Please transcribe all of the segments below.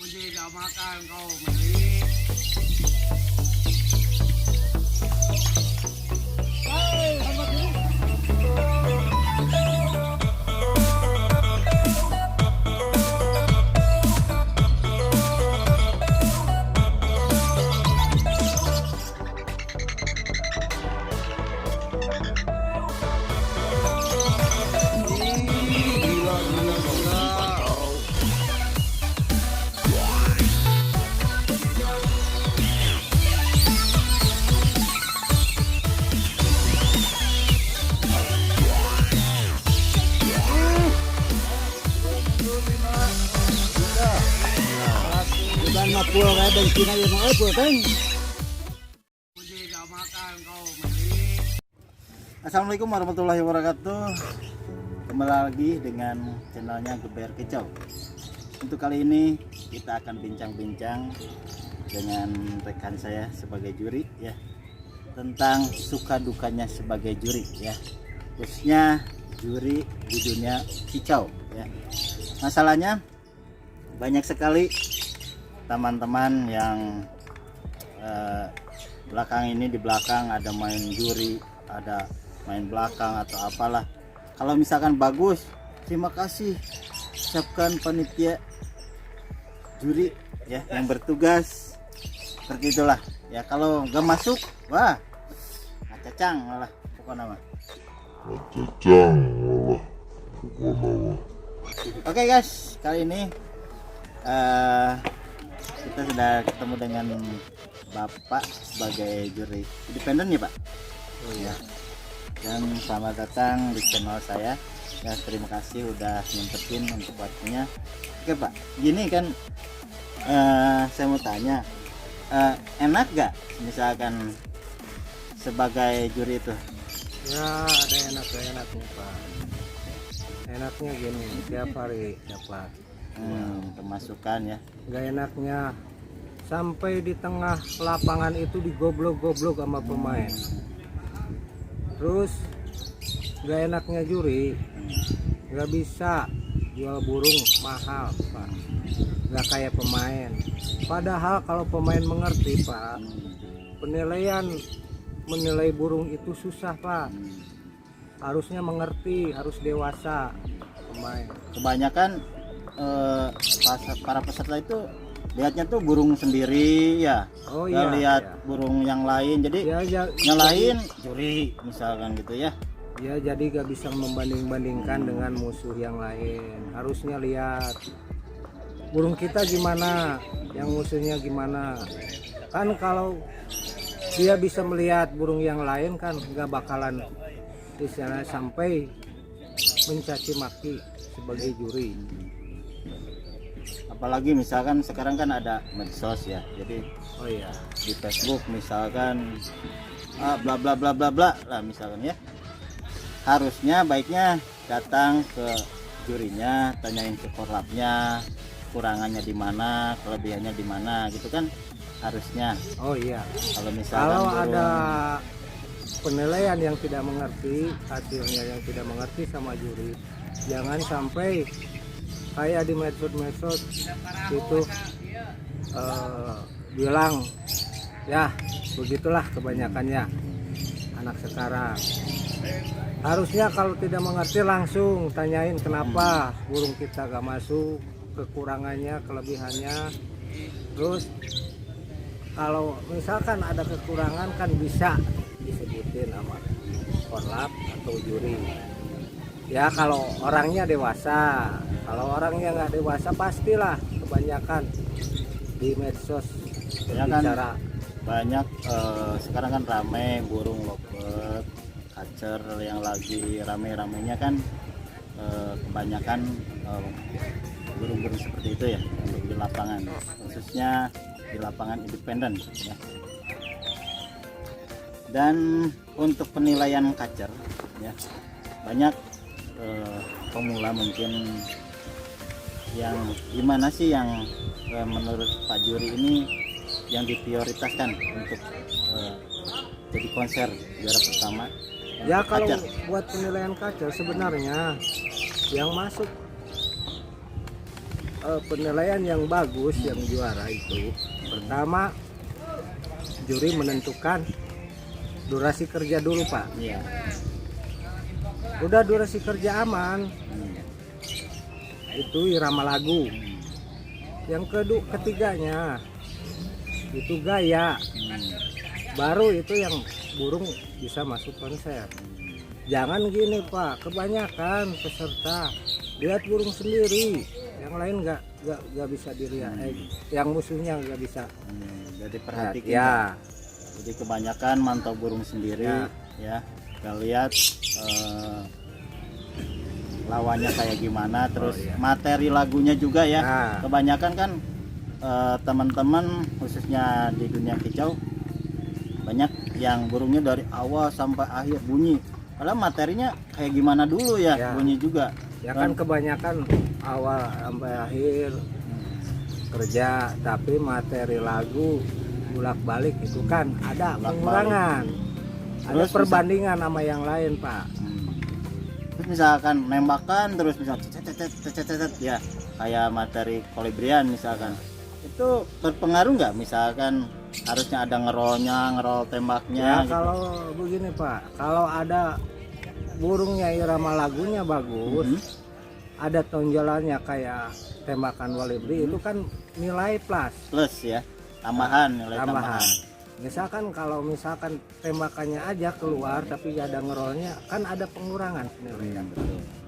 Puji gak makan kau beli. Pul kayak bensin aja mau pul teng. Puji gak makan kau beli. Assalamualaikum warahmatullahi wabarakatuh. Kembali lagi dengan channelnya Geber Kicau. Untuk kali ini kita akan bincang-bincang dengan rekan saya sebagai juri ya, tentang suka dukanya sebagai juri ya, khususnya juri di dunia kicau ya. Masalahnya banyak sekali teman-teman yang belakang ini, di belakang ada main juri, ada main belakang atau apalah. Kalau misalkan bagus, terima kasih ucapkan panitia juri ya yang bertugas, seperti itulah ya. Kalau nggak masuk, wah ngacacang malah pokoknya mah. Oke guys, kali ini kita sudah ketemu dengan Bapak sebagai juri independen ya Pak. Oh iya. Dan selamat datang di channel saya. Ya, terima kasih udah nyempetin untuk waktunya. Oke Pak, gini kan saya mau tanya, enak gak misalkan sebagai juri itu? Ya ada enaknya Pak. Enaknya gini, tiap hari dapat Pemasukan ya. Gak enaknya sampai di tengah lapangan itu digoblok-goblok sama pemain. Terus gak enaknya juri, gak bisa jual burung mahal Pak, gak kayak pemain. Padahal kalau pemain mengerti Pak, menilai burung itu susah Pak. Harusnya mengerti, harus dewasa pemain. Kebanyakan para peserta itu lihatnya tuh burung sendiri ya. Oh Nggak iya, lihat iya. burung yang lain, jadi yang lain juri misalkan gitu ya. Ya jadi gak bisa membanding-bandingkan dengan musuh yang lain. Harusnya lihat burung kita gimana, yang musuhnya gimana. Kan kalau dia bisa melihat burung yang lain kan gak bakalan istilahnya sampai mencaci maki sebagai juri. Apalagi misalkan sekarang kan ada medsos ya, jadi Oh iya, di Facebook misalkan bla bla bla bla bla lah misalkan ya. Harusnya baiknya datang ke jurinya, tanyain ke korlapnya, kurangannya di mana, kelebihannya di mana gitu kan harusnya. oh iya. Kalau misalkan Kalau burung, ada penilaian yang tidak mengerti, hasilnya yang tidak mengerti sama juri, jangan sampai kayak di medsos itu bilang ya begitulah kebanyakannya anak sekarang. Harusnya kalau tidak mengerti langsung tanyain kenapa burung kita gak masuk, kekurangannya, kelebihannya. Terus kalau misalkan ada kekurangan kan bisa disebutin sama korlap atau juri. Ya kalau orangnya dewasa, kalau orangnya nggak dewasa pastilah kebanyakan di medsos ya kan bicara. banyak sekarang kan rame burung lovebird, kacer yang lagi rame-ramenya kan kebanyakan burung-burung seperti itu ya untuk di lapangan, khususnya di lapangan independen ya. Dan untuk penilaian kacer ya, banyak pemula mungkin yang gimana sih yang menurut Pak Juri ini yang diprioritaskan untuk jadi konser juara pertama? Ya kalau Kacer. buat penilaian kacer sebenarnya yang masuk penilaian yang bagus yang juara itu pertama juri menentukan durasi kerja dulu Pak. Iya. Udah durasi kerja aman, itu irama lagu. Yang ketiganya itu gaya, baru itu yang burung bisa masuk konser. Jangan gini Pak, kebanyakan peserta lihat burung sendiri, yang lain nggak bisa dilihat, yang musuhnya nggak bisa. Jadi perhatikan Ya, jadi kebanyakan mantau burung sendiri ya, kita lihat lawannya kayak gimana, terus materi lagunya juga ya. Kebanyakan kan teman-teman khususnya di dunia kicau banyak yang burungnya dari awal sampai akhir bunyi, padahal materinya kayak gimana dulu ya, bunyi juga ya kan kebanyakan awal sampai akhir kerja, tapi materi lagu bolak-balik itu kan ada pengurangan, ada perbandingan sama yang lain Pak. Terus misalkan nembakan terus misal cet ya, kayak materi kolibrian misalkan, itu berpengaruh nggak? Misalkan harusnya ada ngerol tembaknya Ya gitu. kalau begini Pak, kalau ada burungnya irama lagunya bagus, ada tonjolannya kayak tembakan kolibri, itu kan nilai plus ya, tambahan, nilai tambahan. Misalkan kalau misalkan tembakannya aja keluar tapi gak ada ngerolnya, kan ada pengurangan nilainya.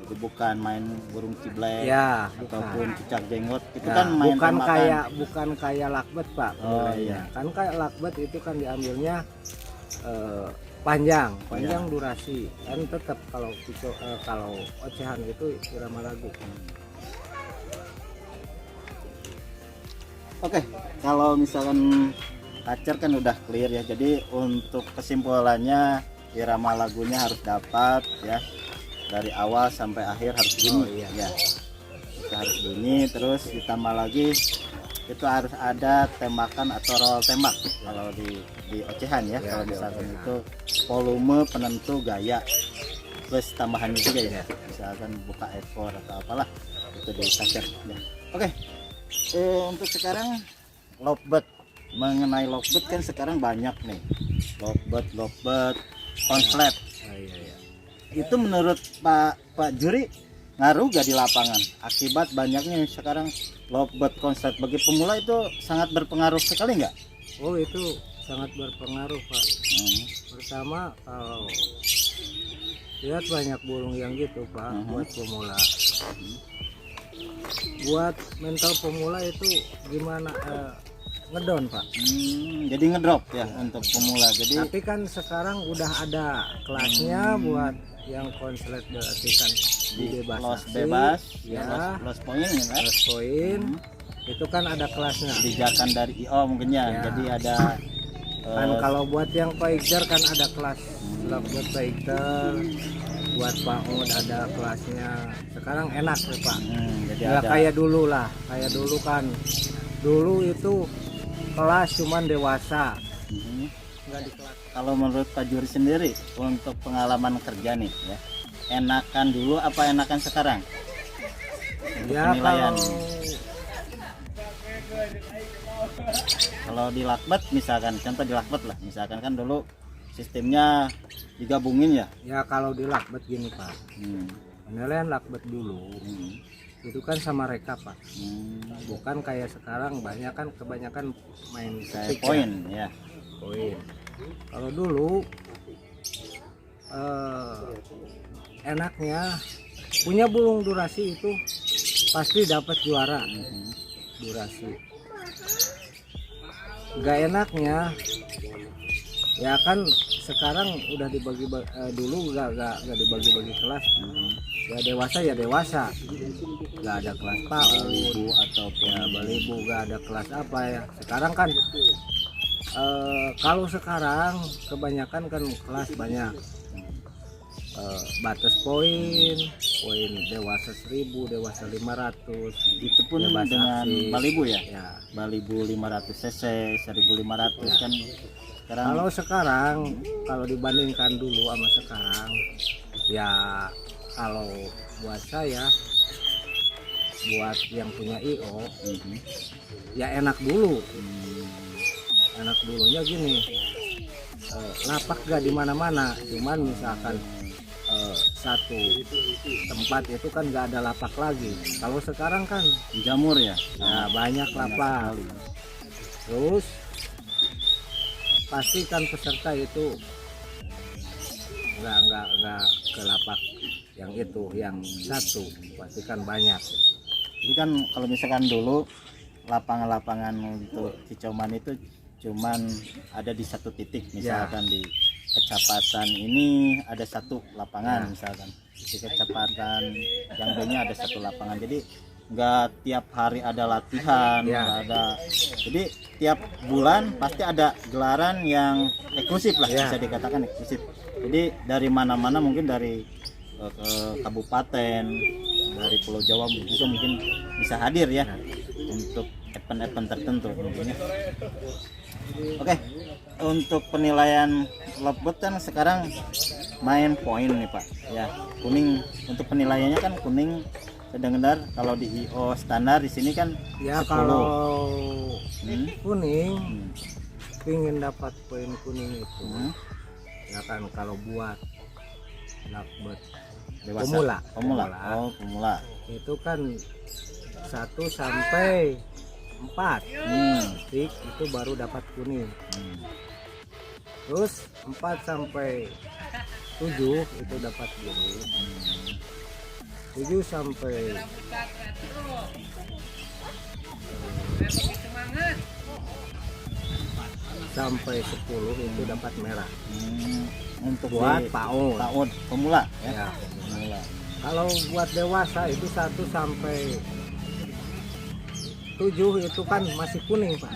Itu bukan main burung ciblek Ya, ataupun cicak jenggot, itu ya, kan main bukan kayak lakbet Pak. Oh iya. Kan kayak lakbet itu kan diambilnya panjang durasi, kan tetap kalau ocehan itu irama lagu. Oke, kalau misalkan kacer kan udah clear ya. Jadi untuk kesimpulannya irama lagunya harus dapat ya, dari awal sampai akhir harus bunyi. Ya, itu harus bunyi. Terus ditambah lagi itu harus ada tembakan atau roll tembak kalau di ocehan ya. Kalau misalkan itu volume penentu gaya, plus tambahannya juga ya, misalkan buka ekor atau apalah itu di kacer ya. Oke. Untuk sekarang lovebird, mengenai lovebird kan sekarang banyak nih, lovebird konslet. Itu menurut Pak Juri ngaruh gak di lapangan akibat banyaknya sekarang lovebird konslet? Bagi pemula itu sangat berpengaruh sekali nggak? Oh itu sangat berpengaruh Pak. Pertama kalau lihat banyak burung yang gitu Pak, buat pemula. Buat mental pemula itu gimana, ngedown Pak. Jadi ngedrop ya untuk pemula. Jadi tapi kan sekarang udah ada kelasnya buat yang konslet, berarti kan los bebas ya, los poin ya kan? Los poin itu kan ada kelasnya, kebijakan dari IO mungkin ya. Jadi ada kan kalau buat yang fighter kan ada kelas lovebird fighter, buat paud ada kelasnya. Sekarang enak ya Pak. Jadi ya ada kayak dulu lah, kayak dulu kan, dulu itu kelas cuman dewasa, nggak di kelas. Kalau menurut Pak Juri sendiri untuk pengalaman kerja nih ya, enakan dulu apa enakan sekarang? Ya kalau di lakbet misalkan, contoh di lakbet lah, misalkan kan dulu sistemnya digabungin ya. Ya kalau di lakbet gini Pak, penilaian lakbet dulu itu kan sama reka Pak, bukan kayak sekarang kebanyakan main stick poin ya. Poin. Kalau dulu enaknya punya burung durasi itu pasti dapat juara. Durasi. Gak enaknya ya kan sekarang udah dibagi dulu gak dibagi-bagi kelas. Ya dewasa, gak ada kelas PAUD atau ya balibu, gak ada kelas apa ya. Sekarang kan kalau sekarang kebanyakan kan kelas banyak, batas poin dewasa 1000, dewasa 500, itu pun bebas dengan aktif. balibu ya, Ya. balibu 500 cc 1500 kan sekarang. Kalau dibandingkan dulu sama sekarang, ya kalau buat saya buat yang punya IO ya enak dulu. Enak dulunya gini, lapak gak di mana-mana, cuman misalkan satu tempat itu kan gak ada lapak lagi. Kalau sekarang kan Jamur ya. ya banyak lapak. sekali. Terus pastikan peserta itu nggak ke lapak yang itu, yang satu, pastikan banyak. Jadi kan kalau misalkan dulu lapangan-lapangan untuk cicauman itu cuman ada di satu titik, misalkan di kecamatan ini ada satu lapangan, misalkan di kecamatan yang lainnya ada satu lapangan. Jadi nggak tiap hari ada latihan, nggak ada. Jadi tiap bulan pasti ada gelaran yang eksklusif lah, bisa dikatakan eksklusif. Jadi dari mana-mana, mungkin dari kabupaten, dari Pulau Jawa juga mungkin bisa hadir ya untuk event-event tertentu mungkin ya. Oke, untuk penilaian lovebird kan sekarang main poin nih Pak ya. Kuning untuk penilaiannya kan kuning sedang-sedang, kalau di IO standar di sini kan ya 10. Kalau kuning ingin dapat poin kuning itu ya kan, kalau buat lovebird dewasa, pemula. Oh, pemula. Itu kan 1 sampai 4 titik itu baru dapat kuning. Terus 4 sampai 7 itu dapat biru. 7 sampai 10 itu dapat merah. Untuk Buat di PAUD pemula ya. ya. Pemula. Kalau buat dewasa itu 1 sampai 7 itu kan masih kuning Pak.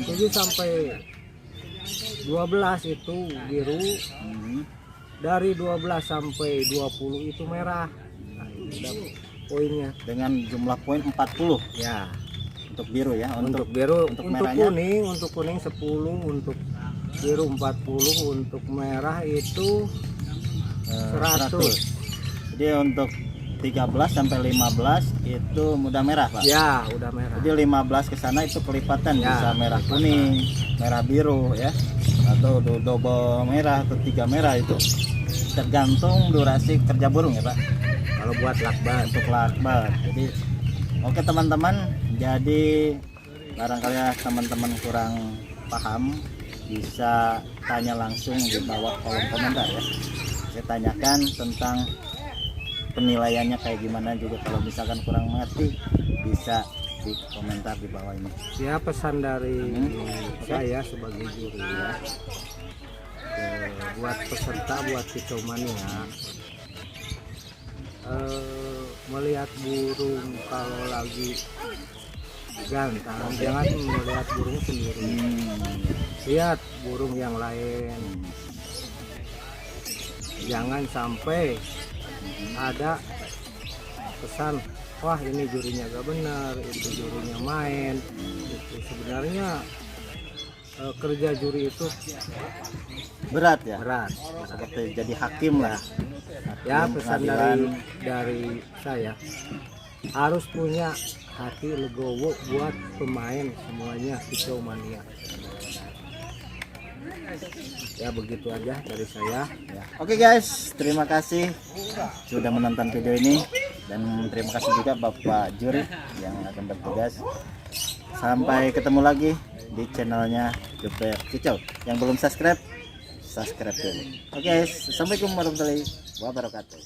7 sampai 12 itu biru. Dari 12 sampai 20 itu merah. Nah, itu dapat poinnya Dengan jumlah poin 40 ya. untuk biru ya. Untuk biru, untuk untuk merahnya? kuning 10, untuk biru 40, untuk merah itu 100. Jadi untuk 13 sampai 15 itu udah merah Pak. Ya, udah merah. Jadi 15 ke sana itu kelipatan, Ya, bisa merah kuning, merah biru ya. Atau double merah atau 3 merah itu. Tergantung durasi kerja burung ya Pak. Kalau buat lakban. Untuk lakban. Jadi oke teman-teman, jadi barangkali teman-teman kurang paham bisa tanya langsung di bawah kolom komentar ya. Saya tanyakan tentang penilaiannya kayak gimana juga, kalau misalkan kurang mengerti bisa di komentar di bawah ini. Ya, pesan dari saya sebagai juri ya, buat peserta, buat kicaumannya, melihat burung kalau lagi gantang jangan melihat burung sendiri, lihat burung yang lain. Jangan sampai ada pesan, wah ini jurinya gak benar, itu jurinya main. Itu sebenarnya kerja juri itu Berat ya, berat. seperti jadi hakim lah. Ya, Hakim pesan pengadilan. dari saya, harus punya hati legowo buat pemain semuanya kicau mania. Ya, begitu aja dari saya. Ya. Oke guys, terima kasih sudah menonton video ini, dan terima kasih juga Bapak juri yang akan bertugas. Sampai ketemu lagi di channelnya Juper Kicau. Yang belum subscribe, subscribe dulu. Oke guys, assalamualaikum warahmatullahi wabarakatuh.